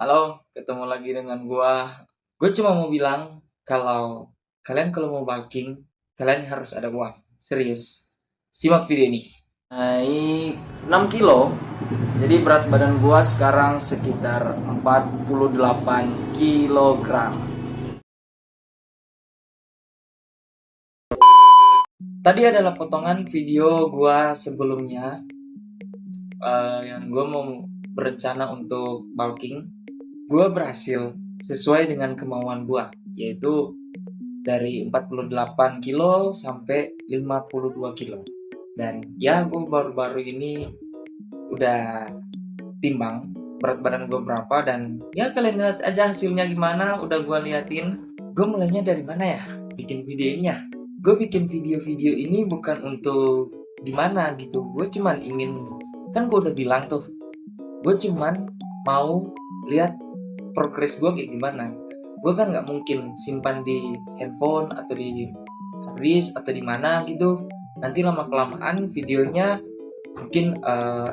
Halo, ketemu lagi dengan gua. Gue cuma mau bilang kalau kalian mau bulking, kalian harus ada uang. Serius. Simak video ini. Naik 6 kilo. Jadi berat badan gua sekarang sekitar 48 kilogram. Tadi adalah potongan video gua sebelumnya yang gua mau berencana untuk bulking. Gua berhasil sesuai dengan kemauan gua, yaitu dari 48 kilo sampai 52 kilo. Dan ya gue baru-baru ini udah timbang berat badan gue berapa, dan ya kalian lihat aja hasilnya gimana. Udah gue liatin. Gue mulainya dari mana ya bikin video ini ya. Gue bikin video-video ini bukan untuk gimana gitu. Gue cuman ingin, kan gue udah bilang tuh, gue cuman mau lihat progres gue kayak gimana. Gue kan nggak mungkin simpan di handphone atau di harddisk atau di mana gitu. Nanti lama kelamaan videonya mungkin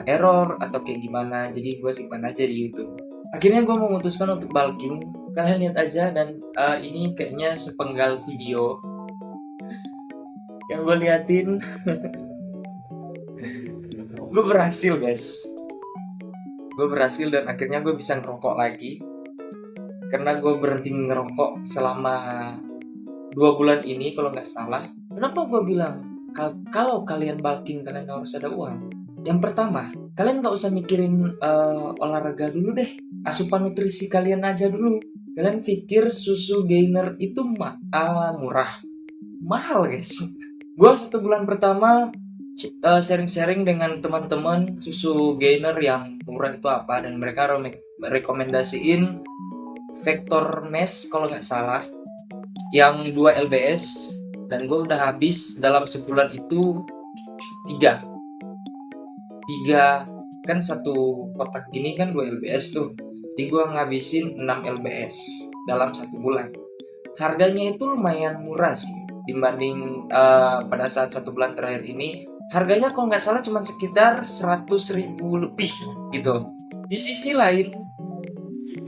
error atau kayak gimana. Jadi gue simpan aja di YouTube. Akhirnya gue memutuskan untuk bulking. Kalian lihat aja, dan ini kayaknya sepenggal video yang gue liatin. Gue berhasil guys. Gue berhasil dan akhirnya gue bisa ngerokok lagi. Karena gue berhenti ngerokok selama 2 bulan ini kalau nggak salah. Kenapa gue bilang kalau kalian bulking kalian harus ada uang? Yang pertama, kalian nggak usah mikirin olahraga dulu deh. Asupan nutrisi kalian aja dulu. Kalian pikir susu gainer itu murah? Mahal guys. Gue 1 bulan pertama sharing-sharing dengan teman-teman susu gainer yang murah itu apa, dan mereka rekomendasiin Vector Mesh kalau nggak salah, yang 2 lbs, dan gue udah habis dalam sebulan itu 3 kan, satu kotak gini kan 2 lbs tuh, jadi gue ngabisin 6 lbs dalam 1 bulan. Harganya itu lumayan murah sih dibanding pada saat 1 bulan terakhir ini. Harganya kalau nggak salah cuma sekitar 100.000 lebih gitu. Di sisi lain,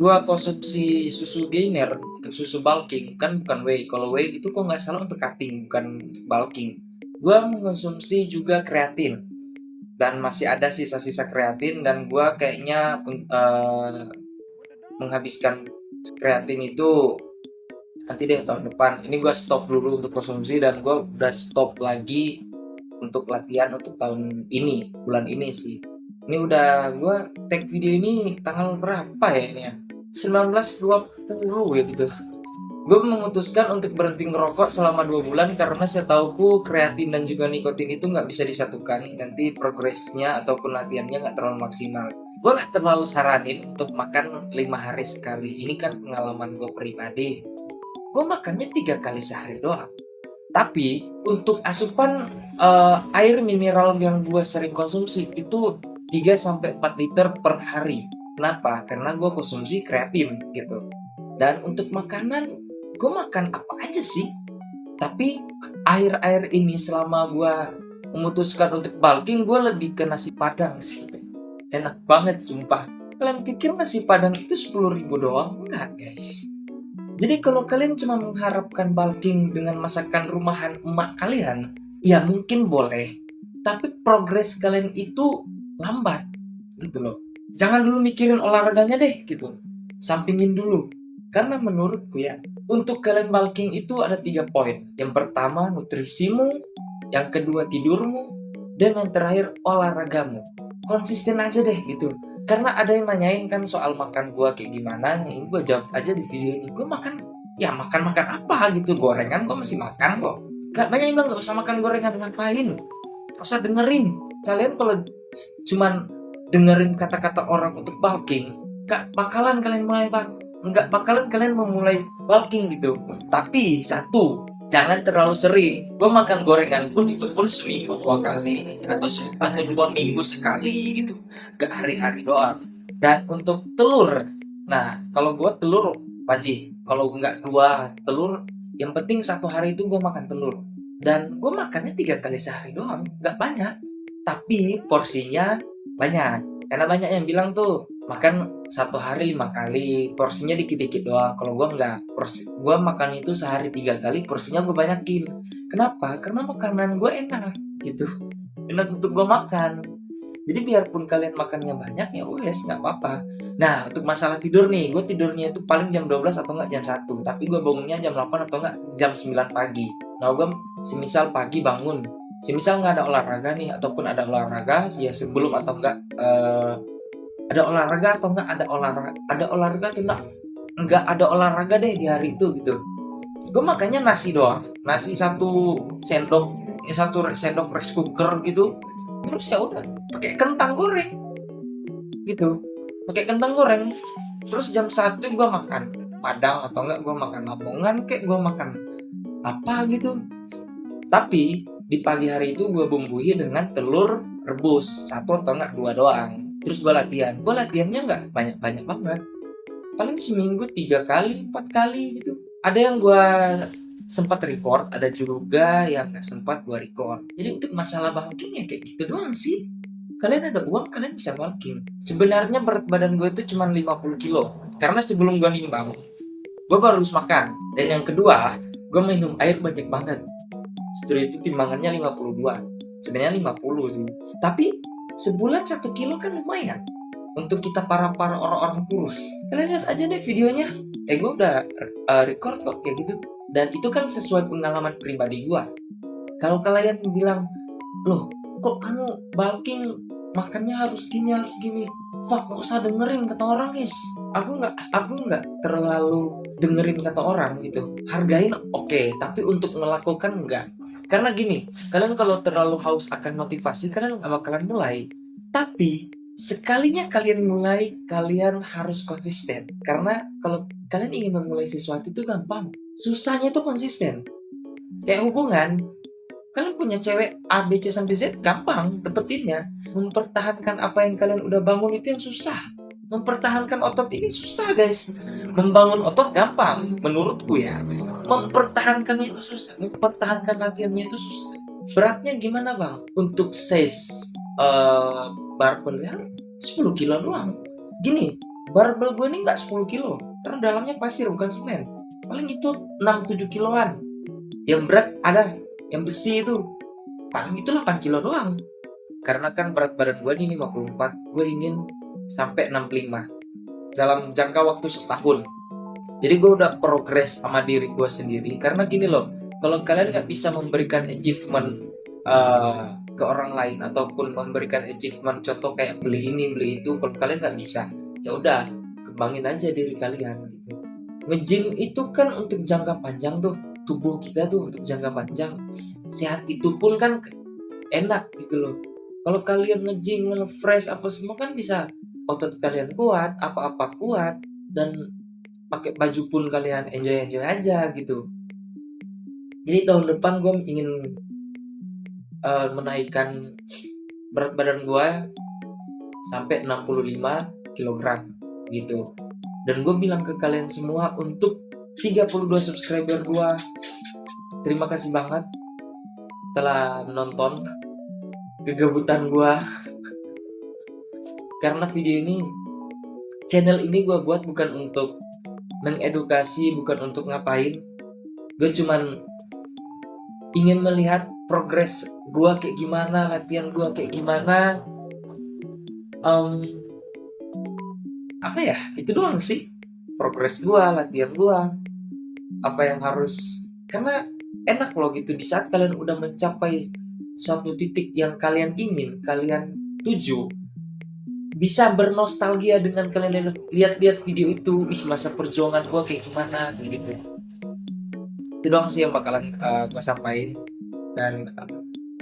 gua konsumsi susu gainer untuk susu bulking, kan bukan whey. Kalau whey itu kok nggak salah untuk cutting, bukan bulking. Gua mengkonsumsi juga kreatin, dan masih ada sisa-sisa kreatin, dan gua kayaknya menghabiskan kreatin itu nanti deh tahun depan. Ini gua stop dulu untuk konsumsi, dan gua udah stop lagi untuk latihan untuk tahun ini, bulan ini sih. Ini udah gua take video ini tanggal berapa ya ini ya? 19/20 ya gitu. Gue memutuskan untuk berhenti ngerokok selama 2 bulan karena setauku kreatin dan juga nikotin itu nggak bisa disatukan. Nanti progresnya ataupun latihannya nggak terlalu maksimal. Gue nggak terlalu saranin untuk makan 5 hari sekali. Ini kan pengalaman gue pribadi. Gue makannya 3 kali sehari doang. Tapi untuk asupan air mineral yang gue sering konsumsi itu 3-4 liter per hari. Kenapa? Karena gue konsumsi kreatin gitu. Dan untuk makanan, gue makan apa aja sih. Tapi air-air ini selama gue memutuskan untuk bulking, gue lebih ke nasi padang sih. Enak banget sumpah. Kalian pikir nasi padang itu 10.000 doang? Enggak guys. Jadi kalau kalian cuma mengharapkan bulking dengan masakan rumahan emak kalian, ya mungkin boleh. Tapi progres kalian itu lambat gitu loh. Jangan dulu mikirin olahraganya deh gitu. Sampingin dulu. Karena menurutku ya, untuk kalian bulking itu ada 3 poin. Yang pertama nutrisimu, yang kedua tidurmu, dan yang terakhir olahragamu. Konsisten aja deh gitu. Karena ada yang nanyain kan soal makan gua kayak gimana, ini gua jawab aja di video ini. Gua makan apa gitu, gorengan gua masih makan kok. Gak banyak yang bilang gak usah makan gorengan, ngapain? Gak usah dengerin. Kalian kalau cuman dengerin kata-kata orang untuk bulking, gak bakalan kalian memulai bulking gitu. Tapi satu, jangan terlalu sering. Gue makan gorengan pun itu pun seminggu 2 kali atau 2 minggu sekali gitu, gak hari-hari doang. Dan untuk telur, nah kalau gue telur wajib. Kalau nggak 2 telur, yang penting 1 hari itu gue makan telur. Dan gue makannya 3 kali sehari doang, nggak banyak. Tapi porsinya banyak. Karena banyak yang bilang tuh makan satu hari 5 kali, porsinya dikit-dikit doang. Kalau gue enggak, gue makan itu sehari 3 kali, porsinya gue banyakin. Kenapa? Karena makanan gue enak gitu, enak untuk gue makan. Jadi biarpun kalian makannya banyak ya wes nggak apa-apa. Nah untuk masalah tidur nih, gue tidurnya itu paling jam 12 atau enggak jam 1, tapi gue bangunnya jam 8 atau enggak jam 9 pagi. Nah gue semisal pagi bangun, semisal nggak ada olahraga nih ataupun ada olahraga ya sebelum atau enggak ada olahraga atau enggak ada olahraga atau enggak ada olahraga deh di hari itu gitu, gue makannya nasi doang, nasi satu sendok, satu sendok rice cooker gitu, terus ya udah pakai kentang goreng gitu, pakai kentang goreng. Terus jam 1 gue makan padang atau enggak gue makan lamongan kayak gue makan apa gitu. Tapi di pagi hari itu gue bumbui dengan telur rebus satu atau enggak 2 doang. Terus gue latihannya enggak banyak banget, paling seminggu 3 kali 4 kali gitu. Ada yang gue sempat record, ada juga yang nggak sempat gue record. Jadi untuk masalah bulking ya kayak gitu doang sih. Kalian ada uang, kalian bisa bulking. Sebenarnya berat badan gue itu cuma 50 kilo. Karena sebelum gue nimbang, gue baru harus makan. Dan yang kedua, gue minum air banyak banget. Setelah itu timbangannya 52. Sebenarnya 50 sih. Tapi sebulan 1 kilo kan lumayan untuk kita para orang-orang kurus. Kalian lihat aja deh videonya. Gue udah record kok kayak gitu. Dan itu kan sesuai pengalaman pribadi gue. Kalau kalian bilang, loh kok kamu bulking makannya harus gini, fuck, gak usah dengerin kata orang guys. Aku nggak terlalu dengerin kata orang gitu. Hargain oke, tapi untuk melakukan enggak. Karena gini, kalian kalau terlalu haus akan motivasi, kalian nggak bakalan mulai. Tapi sekalinya kalian mulai, kalian harus konsisten. Karena kalau kalian ingin memulai sesuatu itu gampang, susahnya itu konsisten. Kayak hubungan, kalian punya cewek A, B, C, sampai Z gampang dapetinnya. Mempertahankan apa yang kalian udah bangun itu yang susah. Mempertahankan otot ini susah guys. Membangun otot gampang menurutku ya. Mempertahankannya itu susah. Mempertahankan latihannya itu susah. Beratnya gimana bang? Untuk size barbel ya 10 kilo doang. Gini, barbel gue ini nggak 10 kilo. Karena dalamnya pasir bukan semen. Paling itu 6-7 kiloan. Yang berat ada, yang besi itu paling itu 8 kilo doang. Karena kan berat badan gue ini 54, gue ingin sampai 65 dalam jangka waktu setahun. Jadi gue udah progres sama diri gue sendiri. Karena gini loh, kalau kalian nggak bisa memberikan achievement ke orang lain ataupun memberikan achievement, contoh kayak beli ini beli itu, kalau kalian nggak bisa, ya udah kembangin aja diri kalian gitu. Nge-gym itu kan untuk jangka panjang tuh, tubuh kita tuh untuk jangka panjang. Sehat itu pun kan enak gitu loh. Kalau kalian nge-gym, nge-fresh apa semua kan bisa otot kalian kuat, apa-apa kuat, dan pakai baju pun kalian enjoy aja gitu. Jadi tahun depan gue ingin menaikkan berat badan gue sampai 65 kg gitu. Dan gue bilang ke kalian semua, untuk 32 subscriber gue, terima kasih banget telah menonton kegabutan gue. Karena video ini, channel ini gue buat bukan untuk mengedukasi, bukan untuk ngapain. Gue cuman ingin melihat progres gue kayak gimana, latihan gue kayak gimana. Apa ya, itu doang sih. Progres gue, latihan gue, apa yang harus, karena enak loh gitu di saat kalian udah mencapai suatu titik yang kalian ingin, kalian tuju, bisa bernostalgia dengan kalian lihat video itu, masa perjuangan gue kayak gimana gitu. Itu doang sih yang bakalan gue sampaikan. Dan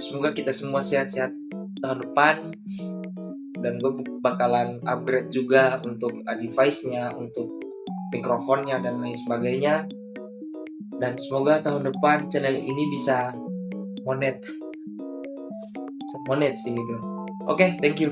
semoga kita semua sehat-sehat tahun depan. Dan gue bakalan upgrade juga untuk device-nya, untuk mikrofonnya dan lain sebagainya. Dan semoga tahun depan channel ini bisa monet sih gitu. Oke, thank you.